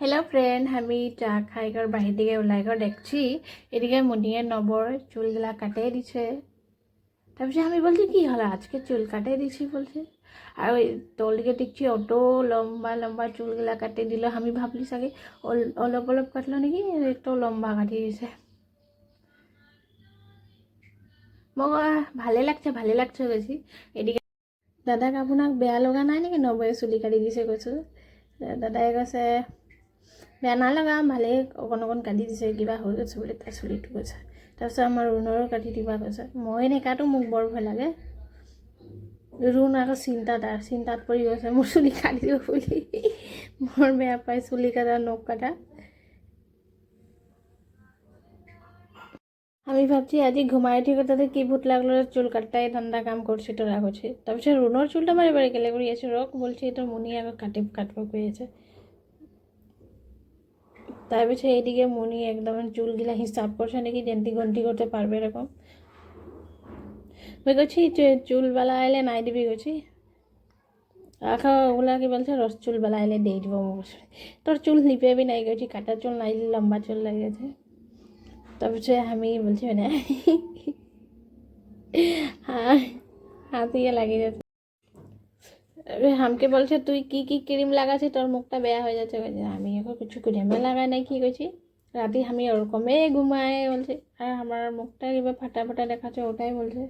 Hello friend, আমি চা খাইকর বাহির দিকে ওলাইকর দেখছি এদিকে মনিয়ে নবর চুলগুলা কাটে দিছে। তারপরে আমি বলছি কি হলো আজকে চুল কাটে দিছি বলছে। আর ওই তোলদিকে দেখছি অত লম্বা লম্বা চুলগুলা কাটে দিল। আমি ভাবলি চাগে অলপ অলপ কাটলো নাকি, একটু লম্বা কাটি দিছে। মোক ভালে লাগছে বেশি। এদিকে দাদাক আপোনাক বেয়া লগা নাই নেকি নবয়ে চুলি কাটি দিছে কৈছোঁ। দাদাই কৈছে বেয়া নালগা, ভালেই অকণ অকণ কাটি দিছে, কিবা হৈ গৈছে বুলি তাই চুলিটো কৈছে। তাৰপিছত আমাৰ ৰুণৰো কাটি দিবা কৈছে। মই নেকাটো, মোক বৰ ভয় লাগে। ৰুণ আকৌ চিন্তাত পৰি গৈছে মোৰ চুলি কাটি দিব বুলি। বৰ বেয়া পায় চুলি কাটা নখ কাটা। আমি ভাবছি আজি ঘুমাই উঠি তাতে কি ভূত লাগলো, চুল কাটাই ঠান্ডা কাম করছে তোরা করছে। তারপরে রুনোর চুলটা বাড়ি বাড়ি গেলে করে আছে রক বলছি এটা মুনি আগে কাটবো করেছে। তারপরে এইদিকে মুনি একদম চুলগুলা হিসাব করছে নাকি যেমনি গন্তি করতে পারবে এরকম। আমি করছি চুলবেলা এলে নাই দিবি করছি। আখা ওগুলা কি বলছে রস চুলবেলা এলে দিয়ে দিব। তোর চুল লিপেবি নাই করছি, কাটা চুল নাই, লম্বা চুল লাগিয়েছে। তারপরে আমি বলছি মানে হ্যাঁ হাসিয়ে লাগিয়ে যাচ্ছে। আমাকে বলছে তুই কি ক্রিম লাগাছিস তোর মুখটা বেয়া হয়ে যাচ্ছে। আমি এখন কিছু ক্রিমে লাগাই নাই, কি করছি রাতে আমি ওরকমই ঘুমায় বলছে। আর আমার মুখটা এবার ফাটা ফাটা দেখাচ্ছে, ওটাই বলছে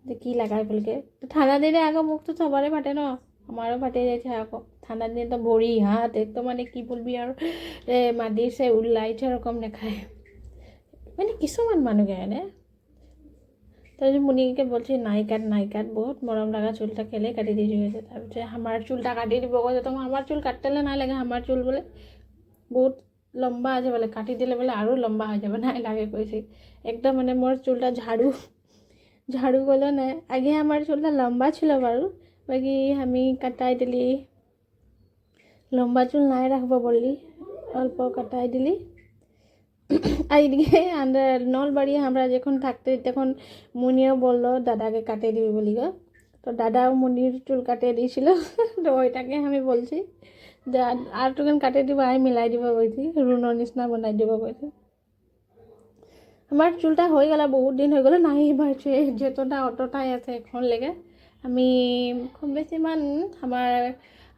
যে কী লাগাই বলকে। তো ঠান্ডা দিনে আগো মুখ তো সবারই ফাটে না, আমারও ফাটে যাচ্ছে আগো। ঠান্ডা দিনে তো ভরি হাত একদম মানে কি বলবি আর মাটির সে উল্লাইছে ওরকম দেখায় মানে কিছুমান মানুষকে এনে। তারপরে মুনিকে বলছি নাই কাট, বহুত মরম লাগা চুলটা খেলে কাটি দিয়ে গেছে। তারপরে আমার চুলটা কাটি দিব কথা, তোমার আমার চুল কাটতে না লাগে, আমার চুল বলে বহুত লম্বা আছে বলে, কাটি দিলে বলে আরও লম্বা হয়ে যাবে না লাগে কইছে। একদম মানে মোর চুলটা ঝাড়ু করলো না। আগে আমার চুলটা লম্বা ছিল বারু, বাকি আমি কাটাই দিলি, লম্বা চুল নাই রাখবো বললি, অল্প কাটাই দিলি। আর এদিকে আমরা নলবাড়ি আমরা যখন থাকতে তখন মুনিও বললো দাদাকে কাটে দিবি বলি গো। তো দাদাও মুনির চুল কাটে দিয়েছিল। তো ওইটাকে আমি বলছি যে আর টুকুন কাটে দিব, আই মিলাই দিব বলছি, রুনোর নিচিনা বনাই দিব বলছি। আমার চুলটা হয়ে গেল, বহুত দিন হয়ে গেল নাই বাড়ছে, যতটা অতটাই আছে এখন লেগে। আমি খুব বেশি মান আমার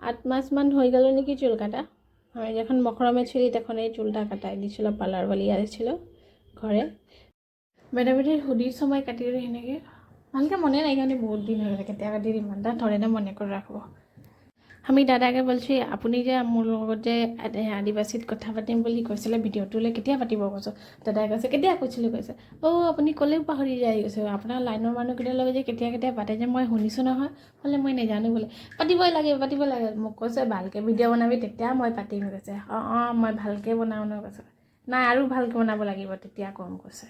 8 মাস মান হয়ে গেল নাকি চুল কাটা। আমি যখন মকরমে ছিলি তখন এই চুলটা কাটাই দিয়েছিল, পার্লার বালি আসছিল ঘরে। বেটাবেটির হুদির সময় কাটি দিই সেনেকৈ ভালকৈ মনে নাই, কাৰণে বহুত দিন হয়ে গেলে কেতিয়া কাটি দিম ইমান ধরে না মনে করে রাখবো। আমি দাদাকে বলছি আপুনি যে মোৰ লগত যে আদিবাসীত কথা পাতিম বুলি কৈছিলে ভিডিঅ'টোলৈ কেতিয়া পাতিব কৈছোঁ। দাদাই কৈছে কেতিয়া কৈছিলোঁ কৈছে। আপুনি ক'লেও পাহৰি যায় কৈছে, আপোনাৰ লাইনৰ মানুহকেইটাৰ লগত যে কেতিয়া পাতে যে মই শুনিছোঁ নহয়, বোলে মই নাজানো বোলে। পাতিবই লাগে মোক কৈছে ভালকৈ ভিডিঅ' বনাবি তেতিয়া মই পাতিম কৈছে। মই ভালকৈ বনাওঁ ন কৈছে। নাই আৰু ভালকৈ বনাব লাগিব তেতিয়া কম কৈছে।